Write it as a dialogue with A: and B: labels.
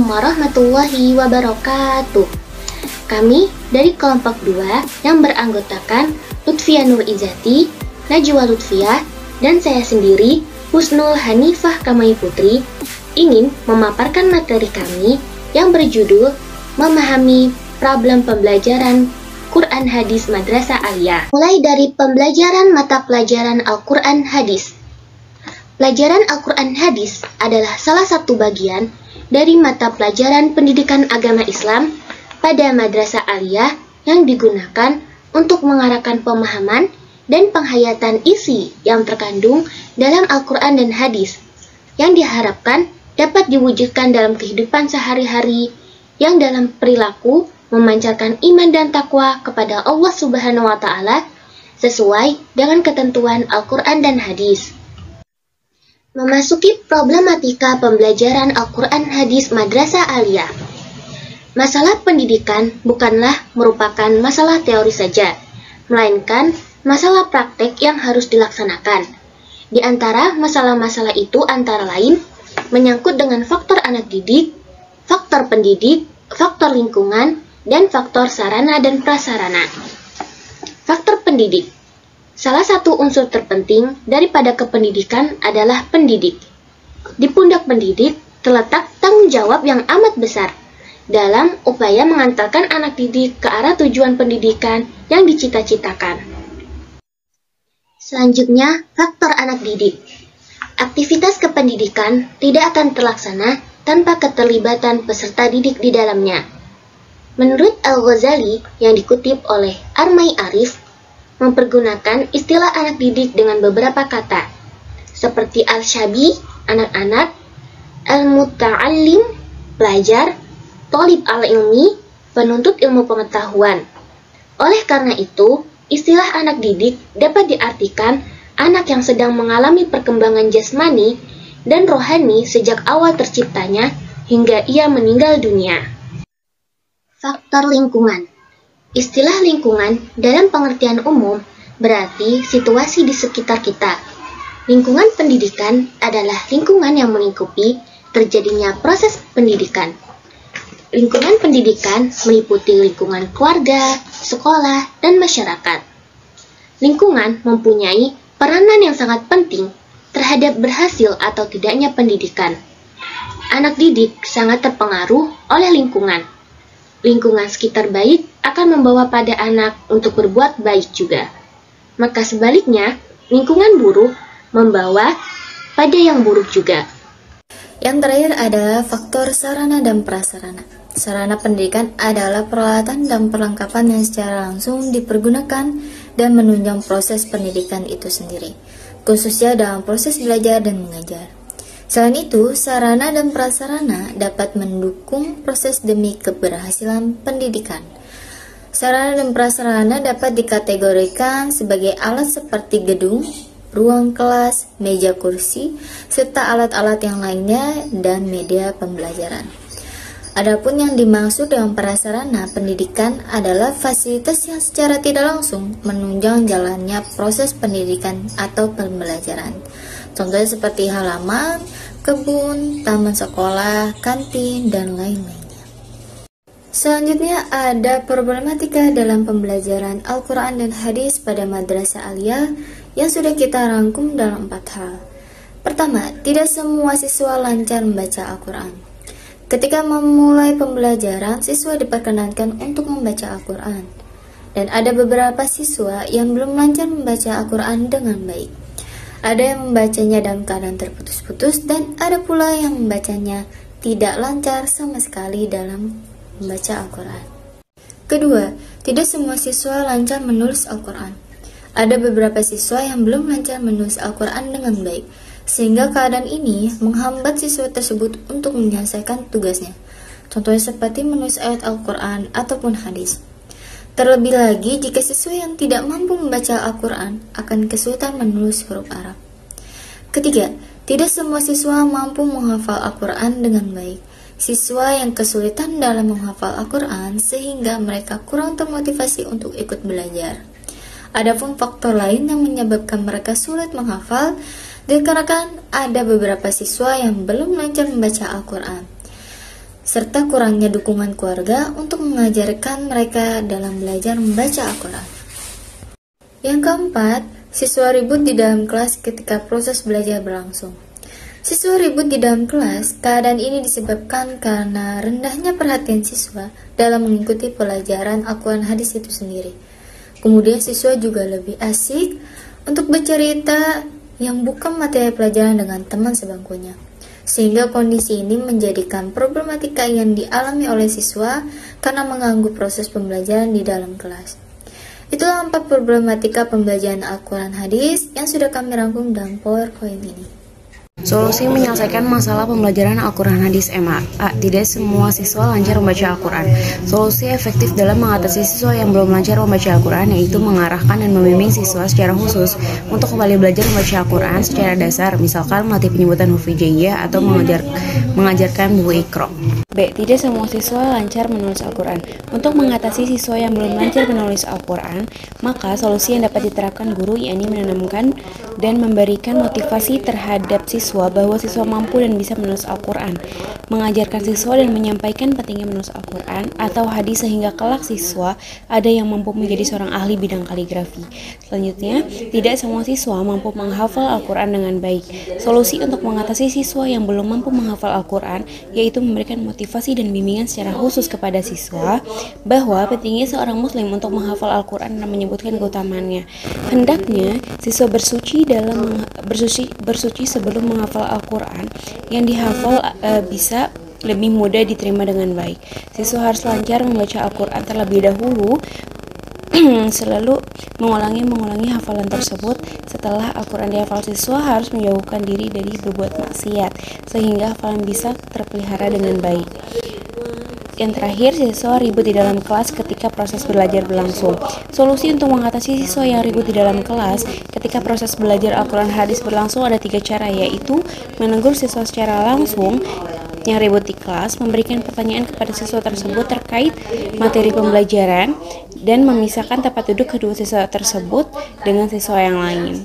A: warahmatullahi wabarakatuh. Kami dari kelompok 2 yang beranggotakan Lutfia Nur Izati, Najwa Lutfia, dan saya sendiri, Husnul Hanifah Kamai Putri, ingin memaparkan materi kami yang berjudul Memahami Problem Pembelajaran Quran Hadis Madrasah Aliyah. Mulai dari pembelajaran mata pelajaran Al-Quran Hadis. Pelajaran Al-Quran Hadis adalah salah satu bagian dari mata pelajaran pendidikan agama Islam pada Madrasah Aliyah yang digunakan untuk mengarahkan pemahaman dan penghayatan isi yang terkandung dalam Al-Quran dan Hadis yang diharapkan dapat diwujudkan dalam kehidupan sehari-hari yang dalam perilaku memancarkan iman dan takwa kepada Allah Subhanahu wa Ta'ala sesuai dengan ketentuan Al-Quran dan Hadis. Memasuki problematika pembelajaran Al-Quran Hadis Madrasah Aliyah. Masalah pendidikan bukanlah merupakan masalah teori saja, melainkan masalah praktek yang harus dilaksanakan. Di antara masalah-masalah itu antara lain menyangkut dengan faktor anak didik, faktor pendidik, faktor lingkungan, dan faktor sarana dan prasarana. Faktor pendidik. Salah satu unsur terpenting daripada kependidikan adalah pendidik. Di pundak pendidik terletak tanggung jawab yang amat besar dalam upaya mengantarkan anak didik ke arah tujuan pendidikan yang dicita-citakan. Selanjutnya, faktor anak didik. Aktivitas kependidikan tidak akan terlaksana tanpa keterlibatan peserta didik di dalamnya. Menurut Al-Ghazali yang dikutip oleh Armai Arif, mempergunakan istilah anak didik dengan beberapa kata, seperti al-syabi, anak-anak, al-muta'allim, pelajar, thalib al-ilmi, penuntut ilmu pengetahuan. Oleh karena itu, istilah anak didik dapat diartikan anak yang sedang mengalami perkembangan jasmani dan rohani sejak awal terciptanya hingga ia meninggal dunia. Faktor lingkungan. Istilah lingkungan dalam pengertian umum berarti situasi di sekitar kita. Lingkungan pendidikan adalah lingkungan yang melingkupi terjadinya proses pendidikan. Lingkungan pendidikan meliputi lingkungan keluarga, sekolah, dan masyarakat. Lingkungan mempunyai peranan yang sangat penting terhadap berhasil atau tidaknya pendidikan. Anak didik sangat terpengaruh oleh lingkungan. Lingkungan sekitar baik akan membawa pada anak untuk berbuat baik juga. Maka sebaliknya, lingkungan buruk membawa pada yang buruk juga.
B: Yang terakhir adalah faktor sarana dan prasarana. Sarana pendidikan adalah peralatan dan perlengkapan yang secara langsung dipergunakan dan menunjang proses pendidikan itu sendiri, khususnya dalam proses belajar dan mengajar. Selain itu, sarana dan prasarana dapat mendukung proses demi keberhasilan pendidikan. Sarana dan prasarana dapat dikategorikan sebagai alat seperti gedung, ruang kelas, meja kursi, serta alat-alat yang lainnya dan media pembelajaran. Adapun yang dimaksud dengan prasarana pendidikan adalah fasilitas yang secara tidak langsung menunjang jalannya proses pendidikan atau pembelajaran. Contohnya seperti halaman, kebun, taman sekolah, kantin, dan lain-lainnya. Selanjutnya ada problematika dalam pembelajaran Al-Quran dan Hadis pada Madrasah Aliyah yang sudah kita rangkum dalam 4 hal. Pertama, tidak semua siswa lancar membaca Al-Quran. Ketika memulai pembelajaran, siswa diperkenankan untuk membaca Al-Quran. Dan ada beberapa siswa yang belum lancar membaca Al-Quran dengan baik. Ada yang membacanya dalam keadaan terputus-putus dan ada pula yang membacanya tidak lancar sama sekali dalam membaca Al-Quran. Kedua, tidak semua siswa lancar menulis Al-Quran. Ada beberapa siswa yang belum lancar menulis Al-Quran dengan baik, sehingga keadaan ini menghambat siswa tersebut untuk menyelesaikan tugasnya. Contohnya seperti menulis ayat Al-Quran ataupun hadis. Terlebih lagi jika siswa yang tidak mampu membaca Al-Quran akan kesulitan menulis huruf Arab. Ketiga, tidak semua siswa mampu menghafal Al-Quran dengan baik. Siswa yang kesulitan dalam menghafal Al-Quran sehingga mereka kurang termotivasi untuk ikut belajar. Adapun faktor lain yang menyebabkan mereka sulit menghafal dikarenakan ada beberapa siswa yang belum lancar membaca Al-Quran. serta kurangnya dukungan keluarga untuk mengajarkan mereka dalam belajar membaca Al-Quran. Yang keempat, siswa ribut di dalam kelas ketika proses belajar berlangsung. Siswa ribut di dalam kelas, keadaan ini disebabkan karena rendahnya perhatian siswa dalam mengikuti pelajaran Al-Quran hadis itu sendiri. Kemudian siswa juga lebih asik untuk bercerita yang bukan materi pelajaran dengan teman sebangkunya. Sehingga kondisi ini menjadikan problematika yang dialami oleh siswa karena mengganggu proses pembelajaran di dalam kelas. Itulah 4 problematika pembelajaran Al-Quran hadis yang sudah kami rangkum dalam PowerPoint ini.
C: Solusi menyelesaikan masalah pembelajaran Al-Quran hadis MA. A. Tidak semua siswa lancar membaca Al-Quran. Solusi efektif dalam mengatasi siswa yang belum lancar membaca Al-Quran yaitu mengarahkan dan membimbing siswa secara khusus untuk kembali belajar membaca Al-Quran secara dasar, misalkan melatih penyebutan huruf hijaiyah atau mengajarkan buku Iqra. B. Tidak semua siswa lancar menulis Al-Quran. Untuk mengatasi siswa yang belum lancar menulis Al-Quran, maka solusi yang dapat diterapkan guru yakni menanamkan dan memberikan motivasi terhadap siswa bahwa siswa mampu dan bisa menulis Al-Quran, mengajarkan siswa dan menyampaikan pentingnya menulis Al-Quran atau hadis sehingga kelak siswa ada yang mampu menjadi seorang ahli bidang kaligrafi. Selanjutnya, tidak semua siswa mampu menghafal Al-Quran dengan baik. Solusi untuk mengatasi siswa yang belum mampu menghafal Al-Quran yaitu memberikan motivasi dan bimbingan secara khusus kepada siswa bahwa pentingnya seorang muslim untuk menghafal Al-Quran dan menyebutkan keutamaannya. Hendaknya siswa bersuci sebelum menghafal Al-Quran. Yang dihafal bisa lebih mudah diterima dengan baik. Siswa harus lancar membaca Al-Quran terlebih dahulu, selalu mengulangi hafalan tersebut. Setelah Al-Quran dihafal, siswa harus menjauhkan diri dari berbuat maksiat sehingga hafalan bisa terpelihara dengan baik. Yang terakhir, siswa ribut di dalam kelas ketika proses belajar berlangsung. Solusi untuk mengatasi siswa yang ribut di dalam kelas ketika proses belajar Al-Quran hadis berlangsung ada 3 cara, yaitu menegur siswa secara langsung yang ribut di kelas, memberikan pertanyaan kepada siswa tersebut terkait materi pembelajaran, dan memisahkan tempat duduk kedua siswa tersebut dengan siswa yang lain.